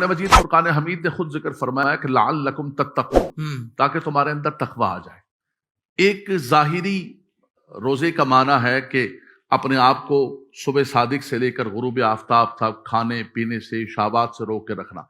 قرآن مجید فرقان حمید نے خود ذکر فرمایا کہ لعلکم تتقون، تاکہ تمہارے اندر تقوی آ جائے۔ ایک ظاہری روزے کا معنی ہے کہ اپنے آپ کو صبح صادق سے لے کر غروب آفتاب تک کھانے پینے سے شہوات سے روک کے رکھنا،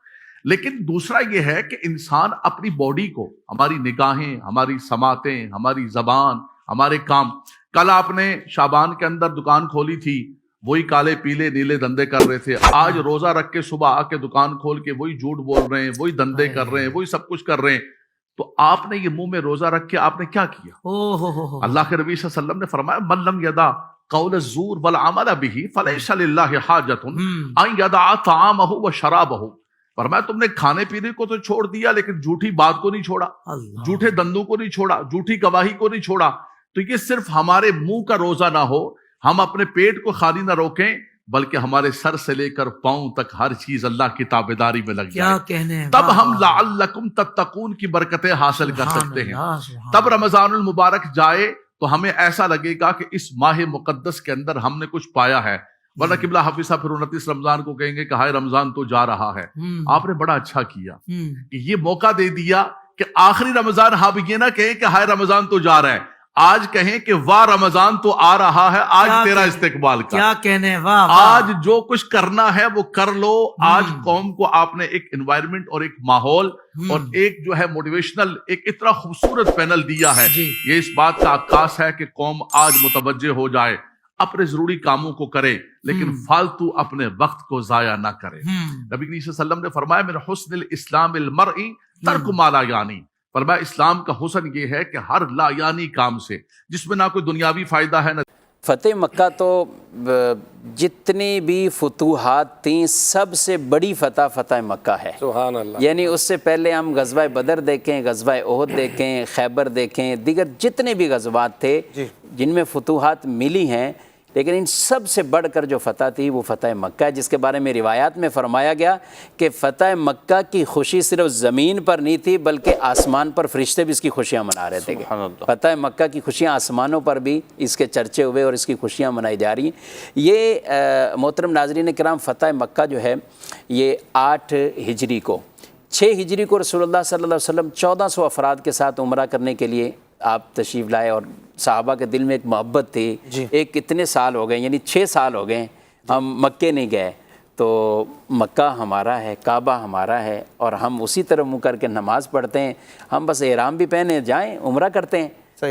لیکن دوسرا یہ ہے کہ انسان اپنی باڈی کو، ہماری نگاہیں، ہماری سماعتیں، ہماری زبان، ہمارے کام، کل آپ نے شعبان کے اندر دکان کھولی تھی، وہی کالے پیلے نیلے دندے کر رہے تھے، آج روزہ رکھ کے صبح آ کے دکان کھول کے وہی جھوٹ بول رہے ہیں، وہی دندے کر رہے ہیں، وہی سب کچھ کر رہے ہیں۔ تو آپ نے یہ منہ میں روزہ رکھ کے آپ نے کیا کیا؟ اللہ کے نبی صلی اللہ علیہ وسلم نے فرمایا من لم یدع قول الزور والعمل به فلیس للہ حاجۃ ان یدع طعامہ وشرابہ۔ فرمایا تم نے کھانے پینے کو تو چھوڑ دیا لیکن جھوٹی بات کو نہیں چھوڑا، جھوٹے دندوں کو نہیں چھوڑا، جھوٹی گواہی کو نہیں چھوڑا۔ تو یہ صرف ہمارے منہ کا روزہ نہ ہو، ہم اپنے پیٹ کو خالی نہ روکیں، بلکہ ہمارے سر سے لے کر پاؤں تک ہر چیز اللہ کی تابعداری میں لگ جائے، تب ہم لعلکم تتقون کی برکتیں حاصل کر سکتے ہیں۔ تب رمضان المبارک جائے تو ہمیں ایسا لگے گا کہ اس ماہ مقدس کے اندر ہم نے کچھ پایا ہے، ورنہ قبلہ حافظ صاحب پھر 29 رمضان کو کہیں گے کہ ہائے رمضان تو جا رہا ہے۔ آپ نے بڑا اچھا کیا کہ یہ موقع دے دیا کہ آخری رمضان ہم یہ نہ کہیں کہ ہائے رمضان تو جا رہا ہے، آج کہیں کہ واہ رمضان تو آ رہا ہے، آج تیرا استقبال کر، کیا کہنے، واہ آج جو کچھ کرنا ہے وہ کر لو۔ آج قوم کو آپ نے ایک انوائرمنٹ اور ایک ماحول اور ایک جو ہے موٹیویشنل ایک اتنا خوبصورت پینل دیا ہے، یہ اس بات کا عکاس ہے کہ قوم آج متوجہ ہو جائے، اپنے ضروری کاموں کو کرے لیکن فالتو اپنے وقت کو ضائع نہ کرے۔ نبی کریم صلی اللہ علیہ وسلم نے فرمایا من حسن الاسلام المرء ترک ما لا یعنی، فرمایا اسلام کا حسن یہ ہے کہ ہر لا یعنی کام سے، جس میں نہ کوئی دنیاوی فائدہ ہے نہ۔ فتح مکہ تو جتنی بھی فتوحات تھیں سب سے بڑی فتح مکہ ہے، سبحان اللہ۔ یعنی اس سے پہلے ہم غزوہ بدر دیکھیں، غزوہ احد دیکھیں، خیبر دیکھیں، دیگر جتنے بھی غزوات تھے جن میں فتوحات ملی ہیں، لیکن ان سب سے بڑھ کر جو فتح تھی وہ فتح مکہ ہے، جس کے بارے میں روایات میں فرمایا گیا کہ فتح مکہ کی خوشی صرف زمین پر نہیں تھی بلکہ آسمان پر فرشتے بھی اس کی خوشیاں منا رہے تھے۔ فتح مکہ کی خوشیاں آسمانوں پر بھی اس کے چرچے ہوئے اور اس کی خوشیاں منائی جا رہی ہیں۔ یہ محترم ناظرین کرام، فتح مکہ جو ہے یہ 8 ہجری کو، 6 ہجری کو رسول اللہ صلی اللہ علیہ وسلم 1400 افراد کے ساتھ عمرہ کرنے کے لیے آپ تشریف لائے، اور صحابہ کے دل میں ایک محبت تھی۔ ایک کتنے سال ہو گئے، یعنی 6 سال ہو گئے ہم مکے نہیں گئے، تو مکہ ہمارا ہے، کعبہ ہمارا ہے، اور ہم اسی طرح منہ کر کے نماز پڑھتے ہیں، ہم بس احرام بھی پہنے جائیں عمرہ کرتے ہیں۔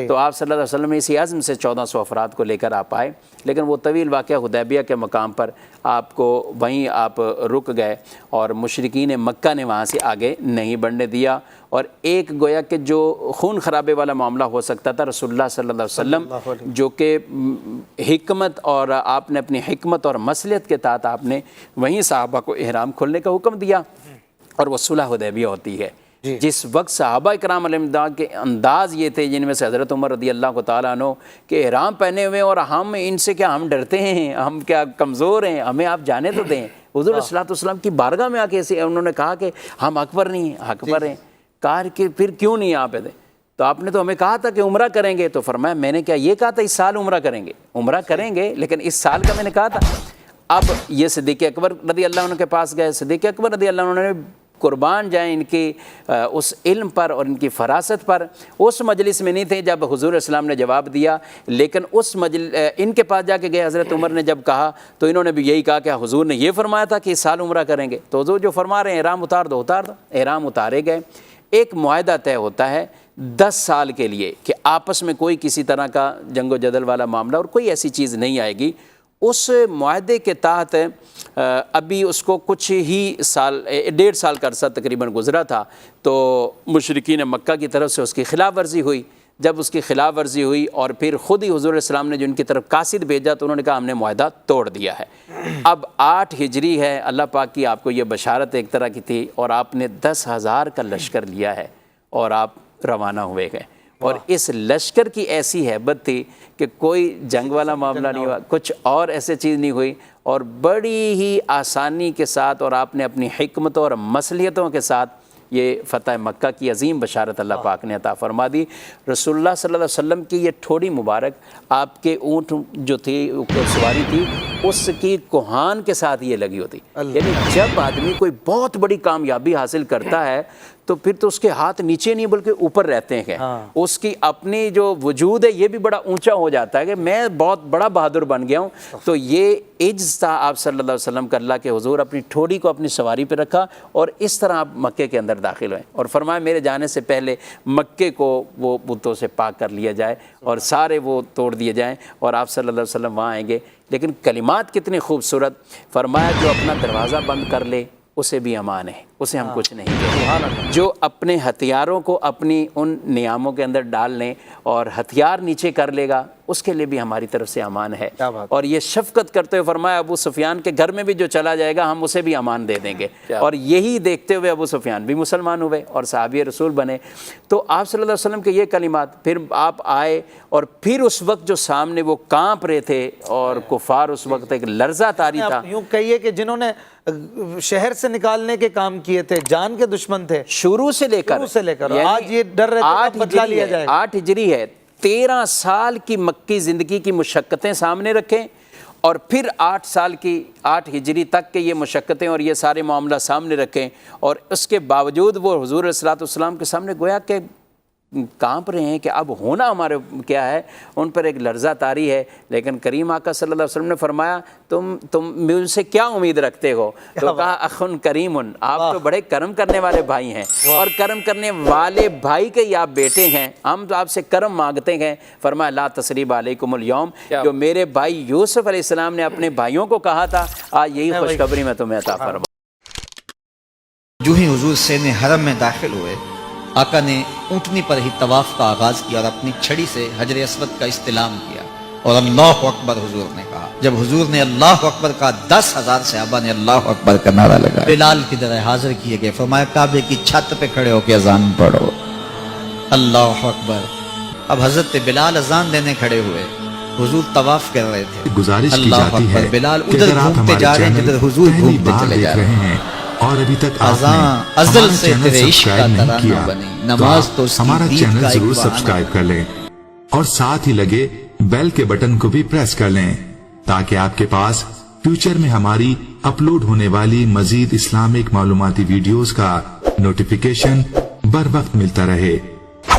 تو آپ صلی اللہ علیہ وسلم نے اسی عزم سے 1400 افراد کو لے کر آپ آئے، لیکن وہ طویل واقعہ حدیبیہ کے مقام پر آپ کو وہیں آپ رک گئے اور مشرکین مکہ نے وہاں سے آگے نہیں بڑھنے دیا، اور ایک گویا کہ جو خون خرابے والا معاملہ ہو سکتا تھا، رسول اللہ صلی اللہ علیہ وسلم جو کہ حکمت، اور آپ نے اپنی حکمت اور مصلحت کے تحت آپ نے وہیں صحابہ کو احرام کھولنے کا حکم دیا، اور وہ صلح حدیبیہ ہوتی ہے۔ جس وقت صحابہ کرام علیہ الرضوان کے انداز یہ تھے، جن میں سے حضرت عمر رضی اللہ تعالیٰ عنہ کہ احرام پہنے ہوئے اور ہم ان سے کیا ہم ڈرتے ہیں، ہم کیا کمزور ہیں، ہمیں آپ جانے تو دیں۔ حضور صلی اللہ علیہ وسلم کی بارگاہ میں آ کے انہوں نے کہا کہ ہم اکبر نہیں ہیں، اکبر ہیں۔ کہا کہ پھر کیوں نہیں آپ تھے؟ تو آپ نے تو ہمیں کہا تھا کہ عمرہ کریں گے، تو فرمایا میں نے کیا یہ کہا تھا اس سال عمرہ کریں گے، عمرہ کریں گے لیکن اس سال کا میں نے کہا تھا۔ اب یہ صدیق اکبر رضی اللہ عنہ کے پاس گئے، صدیق اکبر رضی اللہ عنہ نے قربان جائیں ان کی اس علم پر اور ان کی فراست پر، اس مجلس میں نہیں تھے جب حضور اسلام نے جواب دیا، لیکن اس ان کے پاس جا کے گئے۔ حضرت عمر نے جب کہا تو انہوں نے بھی یہی کہا کہ حضور نے یہ فرمایا تھا کہ اس سال عمرہ کریں گے، تو حضور جو فرما رہے ہیں احرام اتار دو، اتار دو۔ احرام اتارے گئے۔ ایک معاہدہ طے ہوتا ہے 10 سال کے لیے کہ آپس میں کوئی کسی طرح کا جنگ و جدل والا معاملہ اور کوئی ایسی چیز نہیں آئے گی۔ اس معاہدے کے تحت ابھی اس کو کچھ ہی سال، 1.5 سال کا عرصہ تقریباً گزرا تھا، تو مشرکین مکہ کی طرف سے اس کی خلاف ورزی ہوئی۔ جب اس کی خلاف ورزی ہوئی اور پھر خود ہی حضور السلام نے جو ان کی طرف قاصد بھیجا تو انہوں نے کہا ہم نے معاہدہ توڑ دیا ہے۔ اب 8 ہجری ہے، اللہ پاک کی آپ کو یہ بشارت ایک طرح کی تھی، اور آپ نے 10,000 کا لشکر لیا ہے اور آپ روانہ ہوئے گئے، اور اس لشکر کی ایسی ہیبت تھی کہ کوئی جنگ والا معاملہ نہیں ہوا، کچھ اور ایسے چیز نہیں ہوئی، اور بڑی ہی آسانی کے ساتھ اور آپ نے اپنی حکمتوں اور مصلحتوں کے ساتھ یہ فتح مکہ کی عظیم بشارت اللہ پاک نے عطا فرما دی۔ رسول اللہ صلی اللہ علیہ وسلم کی یہ ٹھوڑی مبارک، آپ کے اونٹ جو تھی سواری تھی اس کی کوہان کے ساتھ یہ لگی ہوتی. یعنی جب آدمی کوئی بہت بڑی کامیابی حاصل کرتا ہے تو پھر تو اس کے ہاتھ نیچے نہیں بلکہ اوپر رہتے ہیں. اس کی اپنی جو وجود ہے یہ بھی بڑا اونچا ہو جاتا ہے کہ میں بہت بڑا بہادر بن گیا ہوں. تو یہ عجز تھا آپ صلی اللہ علیہ وسلم کا. اللہ کے حضور اپنی ٹھوڑی کو اپنی سواری پہ رکھا اور اس طرح آپ مکے کے اندر داخل ہوئے اور فرمایا میرے جانے سے پہلے مکے کو وہ بتوں سے پاک کر لیا جائے اور سارے وہ توڑ دیے جائیں اور آپ صلی اللہ علیہ وسلم وہاں آئیں گے. لیکن کلمات کتنی خوبصورت. فرمایا جو اپنا دروازہ بند کر لے اسے بھی امان ہے, اسے ہم کچھ نہیں کہتے. جو اپنے ہتھیاروں کو اپنی ان نیاموں کے اندر ڈال لیں اور ہتھیار نیچے کر لے گا اس کے لیے بھی ہماری طرف سے امان ہے. اور یہ شفقت کرتے ہوئے فرمایا ابو سفیان کے گھر میں بھی جو چلا جائے گا ہم اسے بھی امان دے دیں گے. اور یہی دیکھتے ہوئے ابو سفیان بھی مسلمان ہوئے اور صحابی رسول بنے. تو آپ صلی اللہ علیہ وسلم کے یہ کلمات, پھر آپ آئے اور پھر اس وقت جو سامنے وہ کانپ رہے تھے اور کفار اس وقت ایک لرزہ طاری تھا. یوں کہیے کہ جنہوں نے شہر سے نکالنے کے کام کیے تھے, جان کے دشمن تھے شروع سے لے کر آج یہ ڈر رہتا ہے بدلا لیا جائے گا. 8 ہجری ہے, 13 سال کی مکی زندگی کی مشقتیں سامنے رکھیں اور پھر 8 سال کی 8 ہجری تک کے یہ مشقتیں اور یہ سارے معاملہ سامنے رکھیں اور اس کے باوجود وہ حضور علیہ الصلوۃ والسلام کے سامنے گویا کہ کانپ رہے ہیں کہ اب ہونا ہمارے کیا ہے. ان پر ایک لرزہ طاری ہے. لیکن کریم آقا صلی اللہ علیہ وسلم نے فرمایا تم مجھ سے کیا امید رکھتے ہو؟ تو کہا اخن کریم, آپ تو بڑے کرم کرنے والے بھائی ہیں اور کرم کرنے والے بھائی کے ہی آپ بیٹے ہیں, ہم تو آپ سے کرم مانگتے ہیں. فرمایا لا تثریب علیکم اليوم, جو میرے بھائی یوسف علیہ السلام نے اپنے بھائیوں کو کہا تھا آج یہی خوشخبری میں تمہیں عطا فرما. جو ہی حضور سین حرم میں داخل ہوئے آقا نے اونٹنی پر ہی طواف کا آغاز کیا اور اپنی چھڑی سے حجر اسود کا استلام کیا اور اللہ اکبر حضور نے کہا. جب حضور نے اللہ اکبر کہا 10,000 صحابہ نے اللہ اکبر کا نعرہ لگایا. بلال کی طرح حاضر کیے گئے, فرمایا کعبے کی چھت پہ کھڑے ہو کے اذان پڑھو اللہ اکبر. اب حضرت بلال اذان دینے کھڑے ہوئے, حضور طواف کر رہے تھے. گزارش کی اللہ جاتی اکبر, ہے بلال ادھر گھومتے جا رہے ہیں جدھر حضور گھومتے چلے جا رہے ہیں. اور ابھی تک آپ اذان ازل سے تیرے عشق کا ترانہ بنی, نماز تو اس کی ہمارا دید چینل کا ایک ضرور بہانہ. سبسکرائب کر لیں اور ساتھ ہی لگے بیل کے بٹن کو بھی پریس کر لیں تاکہ آپ کے پاس فیوچر میں ہماری اپلوڈ ہونے والی مزید اسلامک معلوماتی ویڈیوز کا نوٹیفیکیشن بر وقت ملتا رہے.